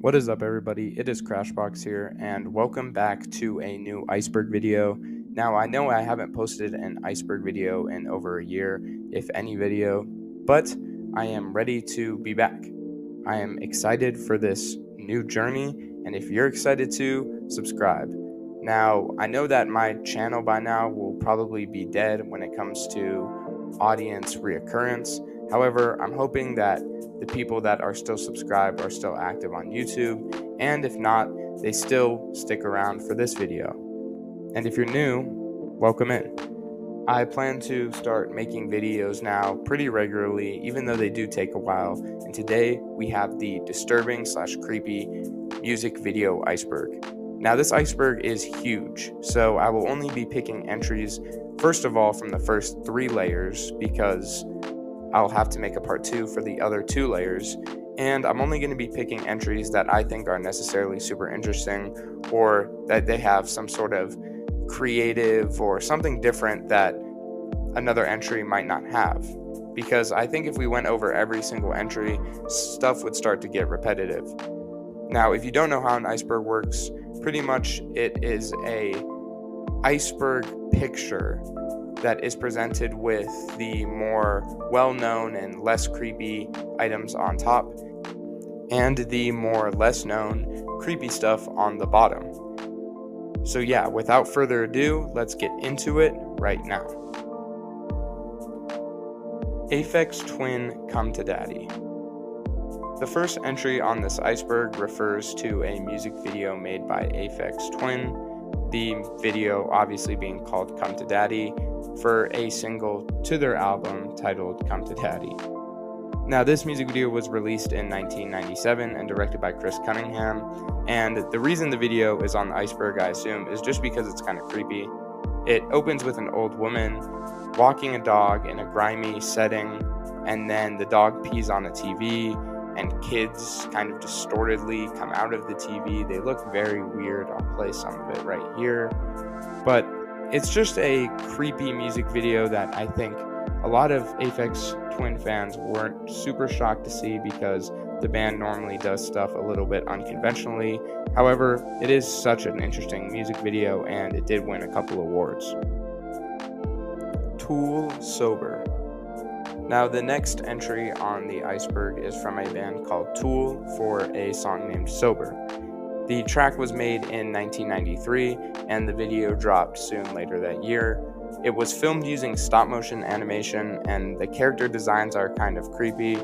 What is up, everybody? It is Crashbox here, and welcome back to a new Iceberg video. Now, I know I haven't posted an Iceberg video in over a year, if any video, but I am ready to be back. I am excited for this new journey, and if you're excited too, subscribe. Now, I know that my channel by now will probably be dead when it comes to audience reoccurrence. However, I'm hoping that the people that are still subscribed are still active on YouTube, and if not, they still stick around for this video. And if you're new, welcome in. I plan to start making videos now pretty regularly, even though they do take a while, and today we have the disturbing/creepy music video iceberg. Now, this iceberg is huge, so I will only be picking entries, first of all, from the first 3 layers, because I'll have to make a part 2 for the other 2 layers, and I'm only going to be picking entries that I think are necessarily super interesting, or that they have some sort of creative or something different that another entry might not have. Because I think if we went over every single entry, stuff would start to get repetitive. Now, if you don't know how an iceberg works, pretty much it is a iceberg picture that is presented with the more well-known and less creepy items on top, and the more less known creepy stuff on the bottom. So yeah, without further ado, let's get into it right now. Aphex Twin Come to Daddy. The first entry on this iceberg refers to a music video made by Aphex Twin, the video obviously being called Come to Daddy, for a single to their album titled Come to Daddy. Now, this music video was released in 1997 and directed by Chris Cunningham, and the reason the video is on the iceberg, I assume, is just because it's kind of creepy. It opens with an old woman walking a dog in a grimy setting, and then the dog pees on a TV, and kids kind of distortedly come out of the TV. They look very weird. I'll play some of it right here. But it's just a creepy music video that I think a lot of Aphex Twin fans weren't super shocked to see, because the band normally does stuff a little bit unconventionally. However, it is such an interesting music video, and it did win a couple awards. Tool Sober. Now, the next entry on the iceberg is from a band called Tool for a song named Sober. The track was made in 1993, and the video dropped soon later that year. It was filmed using stop-motion animation, and the character designs are kind of creepy.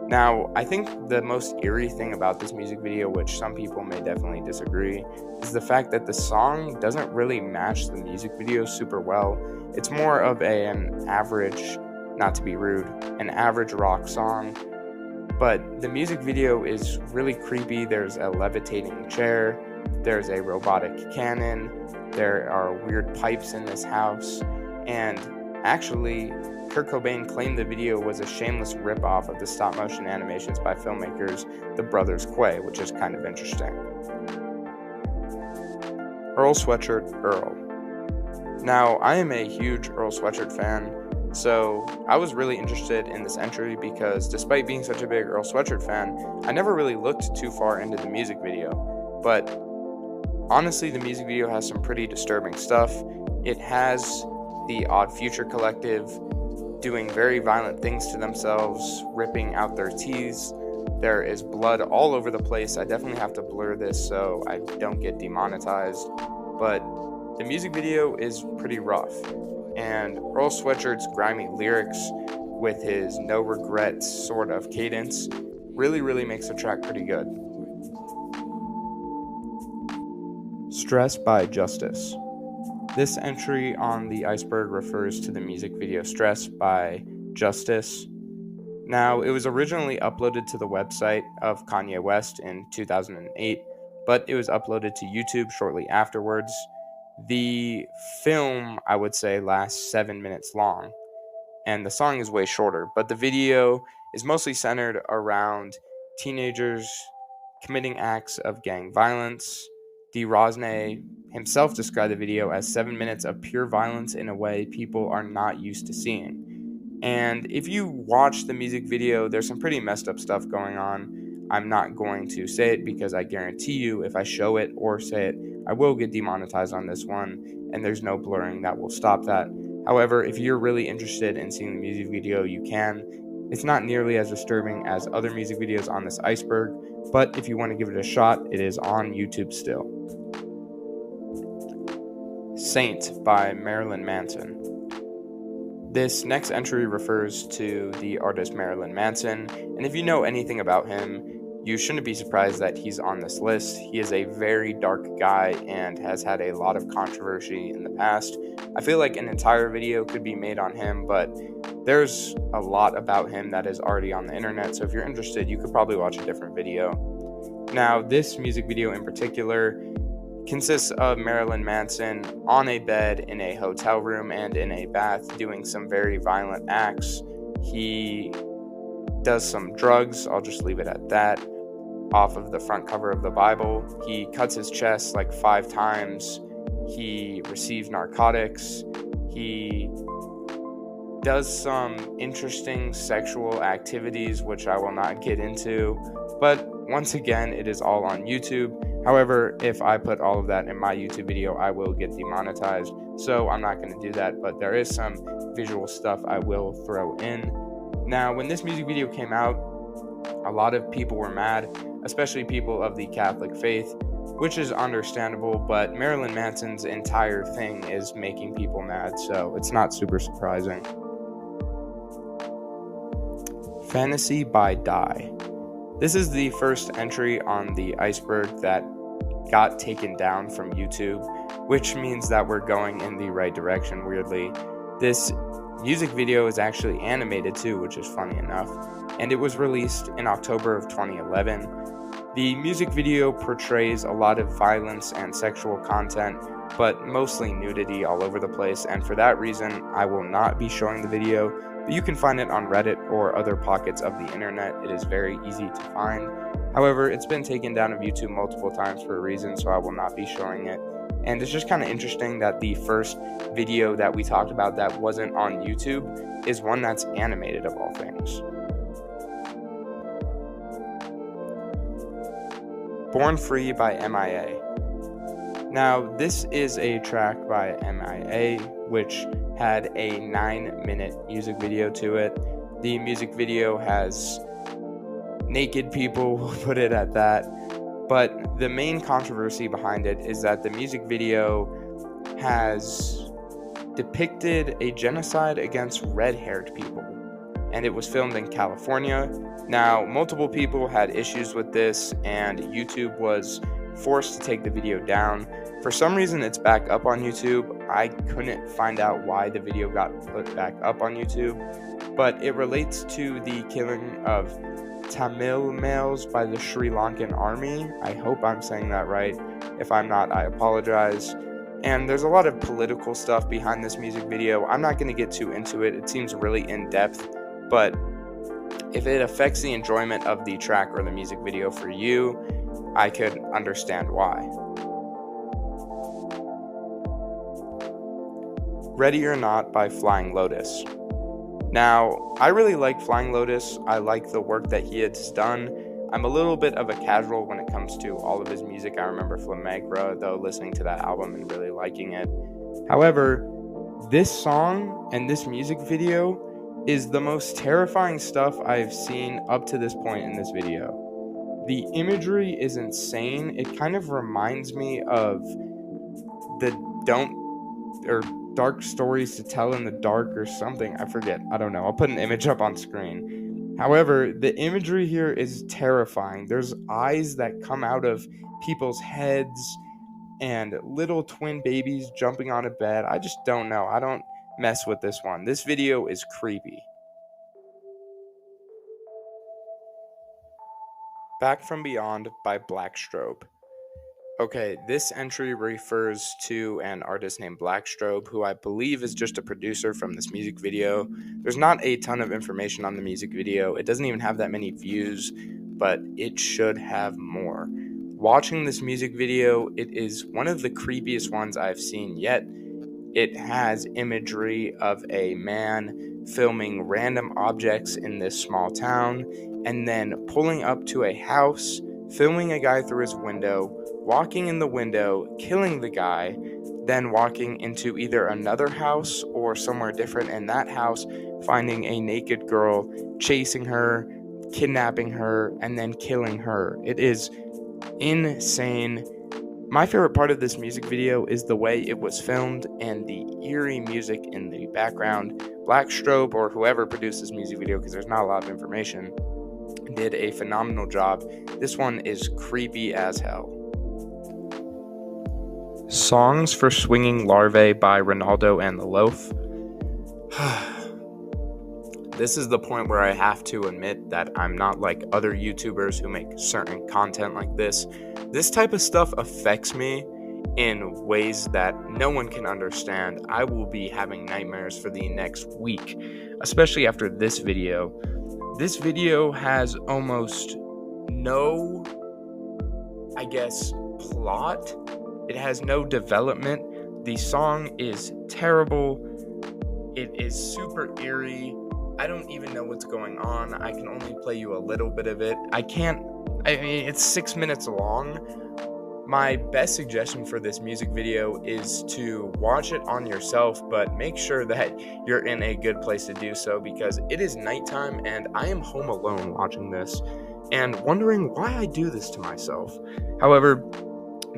Now, I think the most eerie thing about this music video, which some people may definitely disagree, is the fact that the song doesn't really match the music video super well. It's more of an average, not to be rude, an average rock song. But the music video is really creepy. There's a levitating chair, there's a robotic cannon, there are weird pipes in this house, and actually, Kurt Cobain claimed the video was a shameless ripoff of the stop-motion animations by filmmakers the Brothers Quay, which is kind of interesting. Earl Sweatshirt Earl. Now, I am a huge Earl Sweatshirt fan, so I was really interested in this entry because despite being such a big Earl Sweatshirt fan, I never really looked too far into the music video. But honestly, the music video has some pretty disturbing stuff. It has the Odd Future Collective doing very violent things to themselves, ripping out their teeth. There is blood all over the place. I definitely have to blur this so I don't get demonetized. But the music video is pretty rough. And Earl Sweatshirt's grimy lyrics with his no regrets sort of cadence really makes the track pretty good. Stress by Justice. This entry on the iceberg refers to the music video Stress by Justice. Now, it was originally uploaded to the website of Kanye West in 2008, but it was uploaded to YouTube shortly afterwards. The film, I would say, lasts 7 minutes long, and the song is way shorter, but the video is mostly centered around teenagers committing acts of gang violence. D. Rosne himself described the video as 7 minutes of pure violence in a way people are not used to seeing. And if you watch the music video, there's some pretty messed up stuff going on. I'm not going to say it because I guarantee you if I show it or say it, I will get demonetized on this one, and there's no blurring that will stop that. However, if you're really interested in seeing the music video, you can. It's not nearly as disturbing as other music videos on this Iceberg, but if you want to give it a shot, it is on YouTube still. Saint by Marilyn Manson. This next entry refers to the artist Marilyn Manson, and if you know anything about him, you shouldn't be surprised that he's on this list. He is a very dark guy and has had a lot of controversy in the past. I feel like an entire video could be made on him, but there's a lot about him that is already on the internet, so if you're interested, you could probably watch a different video. Now, this music video in particular consists of Marilyn Manson on a bed in a hotel room and in a bath doing some very violent acts. He does some drugs, I'll just leave it at that, off of the front cover of the Bible. He cuts his chest like 5 times. He receives narcotics. He does some interesting sexual activities, which I will not get into. But once again, it is all on YouTube. However, if I put all of that in my YouTube video, I will get demonetized. So I'm not going to do that, but there is some visual stuff I will throw in. Now, when this music video came out, a lot of people were mad, especially people of the Catholic faith, which is understandable, but Marilyn Manson's entire thing is making people mad, so it's not super surprising. Fantasy by Die. This is the first entry on the Iceberg that got taken down from YouTube, which means that we're going in the right direction, weirdly. This music video is actually animated too, which is funny enough, and it was released in October of 2011. The music video portrays a lot of violence and sexual content, but mostly nudity all over the place, and for that reason, I will not be showing the video, but you can find it on Reddit or other pockets of the internet. It is very easy to find. However, it's been taken down of YouTube multiple times for a reason, so I will not be showing it. And it's just kind of interesting that the first video that we talked about that wasn't on YouTube is one that's animated, of all things. Born Free by MIA. Now, this is a track by MIA, which had a 9-minute music video to it. The music video has naked people, we'll put it at that. But the main controversy behind it is that the music video has depicted a genocide against red-haired people, and it was filmed in California. Now, multiple people had issues with this, and YouTube was forced to take the video down. For some reason, it's back up on YouTube. I couldn't find out why the video got put back up on YouTube, but it relates to the killing of Tamil males by the Sri Lankan army. I hope I'm saying that right. If I'm not, I apologize. And there's a lot of political stuff behind this music video. I'm not going to get too into it. It seems really in-depth, but if it affects the enjoyment of the track or the music video for you, I could understand why. Ready or Not by Flying Lotus. Now, I really like Flying Lotus. I like the work that he has done. I'm a little bit of a casual when it comes to all of his music. I remember Flamengra, though, listening to that album and really liking it. However, this song and this music video is the most terrifying stuff I've seen up to this point in this video. The imagery is insane. It kind of reminds me of the Dark Stories to Tell in the Dark or something. I forget. I don't know. I'll put an image up on screen. However, the imagery here is terrifying. There's eyes that come out of people's heads and little twin babies jumping on a bed. I just don't know. I don't mess with this one. This video is creepy. Back from Beyond by Blackstrobe. Okay, this entry refers to an artist named Blackstrobe, who I believe is just a producer from this music video. There's not a ton of information on the music video. It doesn't even have that many views, but it should have more. Watching this music video, it is one of the creepiest ones I've seen yet. It has imagery of a man filming random objects in this small town. and then pulling up to a house, filming a guy through his window, walking in the window, killing the guy, then walking into either another house or somewhere different in that house, finding a naked girl, chasing her, kidnapping her, and then killing her. It is insane. My favorite part of this music video is the way it was filmed and the eerie music in the background. Black Strobe, or whoever produced this music video, because there's not a lot of information, did a phenomenal job. This one is creepy as hell. Songs for Swinging Larvae by Ronaldo and the Loaf. This is the point where I have to admit that I'm not like other YouTubers who make certain content like this. This type of stuff affects me in ways that no one can understand. I will be having nightmares for the next week, especially after this video. This video has almost no, plot. It has no development. The song is terrible. It is super eerie. I don't even know what's going on. I can only play you a little bit of it. It's 6 minutes long. My best suggestion for this music video is to watch it on yourself, but make sure that you're in a good place to do so, because it is nighttime and I am home alone watching this and wondering why I do this to myself. However,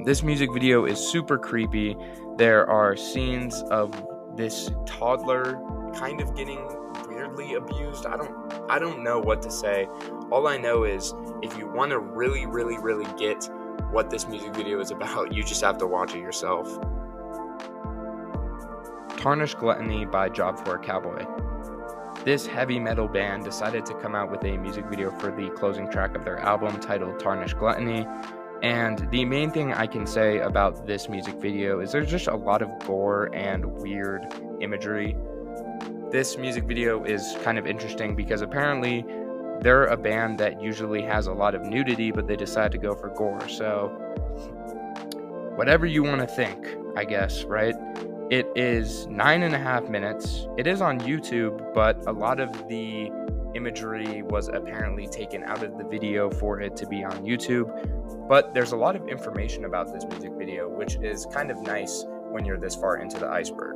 this music video is super creepy. There are scenes of this toddler kind of getting weirdly abused. I don't know what to say. All I know is if you want to really get what this music video is about, you just have to watch it yourself. Tarnished Gluttony by Job for a Cowboy. This heavy metal band decided to come out with a music video for the closing track of their album titled Tarnished Gluttony. And the main thing I can say about this music video is there's just a lot of gore and weird imagery. This music video is kind of interesting because apparently they're a band that usually has a lot of nudity, but they decide to go for gore. So whatever you want to think, I guess, right? It is 9.5 minutes. It is on YouTube, but a lot of the imagery was apparently taken out of the video for it to be on YouTube. But there's a lot of information about this music video, which is kind of nice when you're this far into the Iceberg.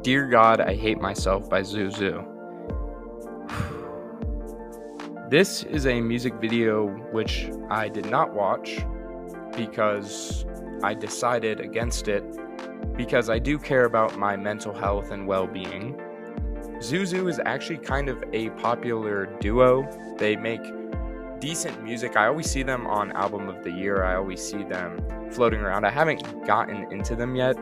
Dear God, I Hate Myself by Zuzu. This is a music video which I did not watch because I decided against it because I do care about my mental health and well-being. Zuzu is actually kind of a popular duo. They make decent music. I always see them on Album of the Year. I always see them floating around. I haven't gotten into them yet,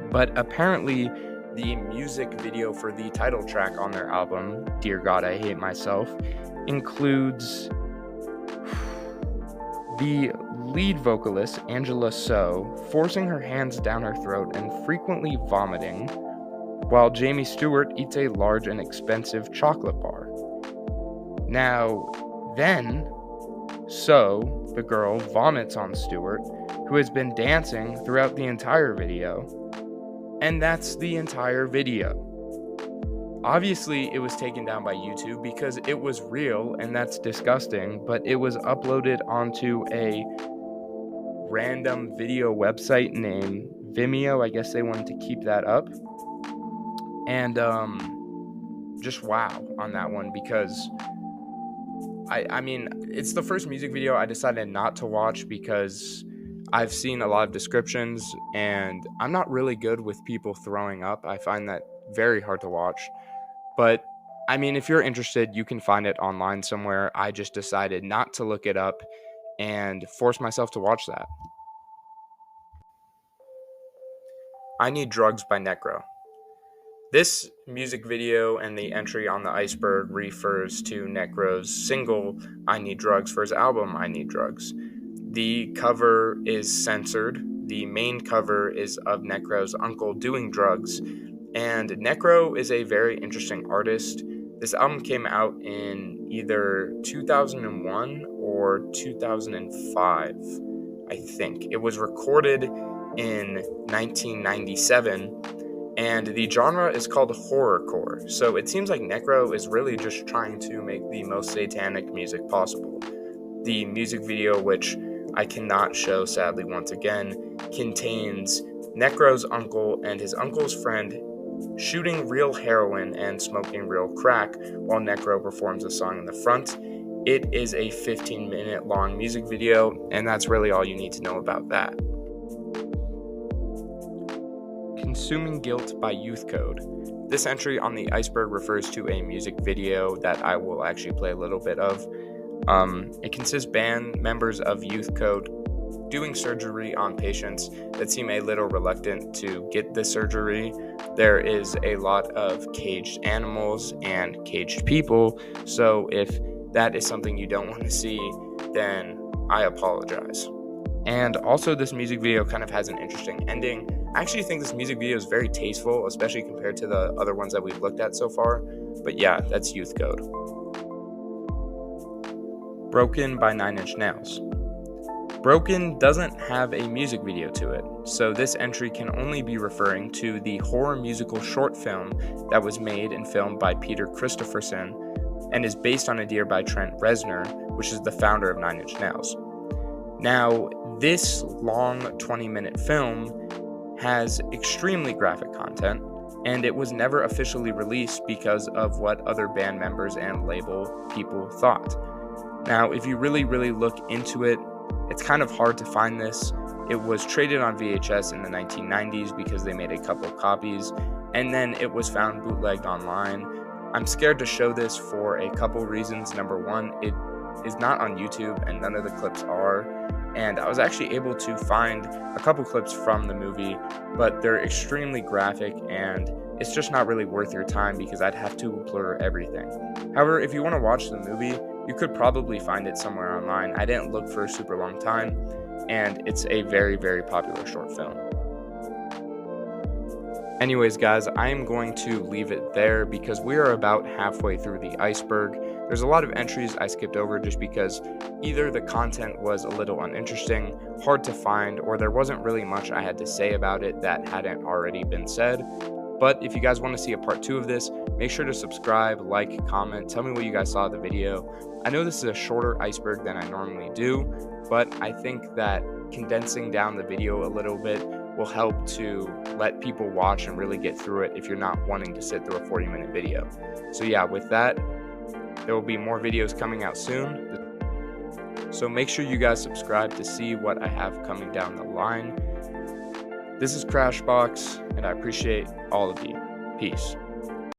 but apparently the music video for the title track on their album, Dear God, I Hate Myself, includes the lead vocalist, Angela So, forcing her hands down her throat and frequently vomiting, while Jamie Stewart eats a large and expensive chocolate bar. Now, then, So, the girl, vomits on Stewart, who has been dancing throughout the entire video. And that's the entire video. Obviously, it was taken down by YouTube because it was real, and that's disgusting, but it was uploaded onto a random video website named Vimeo. I guess they wanted to keep that up. And just wow on that one, because I mean, it's the first music video I decided not to watch because I've seen a lot of descriptions, and I'm not really good with people throwing up. I find that very hard to watch. But, I mean, if you're interested, you can find it online somewhere. I just decided not to look it up and force myself to watch that. I Need Drugs by Necro. This music video and the entry on the Iceberg refers to Necro's single, I Need Drugs, for his album, I Need Drugs. The cover is censored. The main cover is of Necro's uncle doing drugs. And Necro is a very interesting artist. This album came out in either 2001 or 2005, I think. It was recorded in 1997. and the genre is called horrorcore. So it seems like Necro is really just trying to make the most satanic music possible. The music video, which I cannot show sadly once again, contains Necro's uncle and his uncle's friend shooting real heroin and smoking real crack while Necro performs a song in the front. It is a 15-minute long music video, and that's really all you need to know about that. Consuming Guilt by Youth Code. This entry on the Iceberg refers to a music video that I will actually play a little bit of. It consists band members of Youth Code doing surgery on patients that seem a little reluctant to get the surgery. There is a lot of caged animals and caged people, so if that is something you don't want to see, then I apologize. And also, this music video kind of has an interesting ending. I actually think this music video is very tasteful, especially compared to the other ones that we've looked at so far. But yeah, that's Youth Code. Broken by 9 Inch Nails. Broken doesn't have a music video to it, so this entry can only be referring to the horror musical short film that was made and filmed by Peter Christopherson and is based on a idea by Trent Reznor, which is the founder of 9 Inch Nails. Now, this long 20-minute film has extremely graphic content, and it was never officially released because of what other band members and label people thought. Now, if you really look into it, it's kind of hard to find this. It was traded on VHS in the 1990s because they made a couple copies, and then it was found bootlegged online. I'm scared to show this for a couple reasons. Number one, it is not on YouTube, and none of the clips are. And I was actually able to find a couple clips from the movie, but they're extremely graphic, and it's just not really worth your time because I'd have to blur everything. However, if you want to watch the movie, you could probably find it somewhere online. I didn't look for a super long time, and it's a very popular short film. Anyways, guys, I am going to leave it there because we are about halfway through the Iceberg. There's a lot of entries I skipped over just because either the content was a little uninteresting, hard to find, or there wasn't really much I had to say about it that hadn't already been said. But if you guys want to see a part 2 of this, make sure to subscribe, like, comment, tell me what you guys saw of the video. I know this is a shorter Iceberg than I normally do, but I think that condensing down the video a little bit will help to let people watch and really get through it if you're not wanting to sit through a 40-minute video. So yeah, with that, there will be more videos coming out soon. So make sure you guys subscribe to see what I have coming down the line. This is Crashbox, and I appreciate all of you. Peace.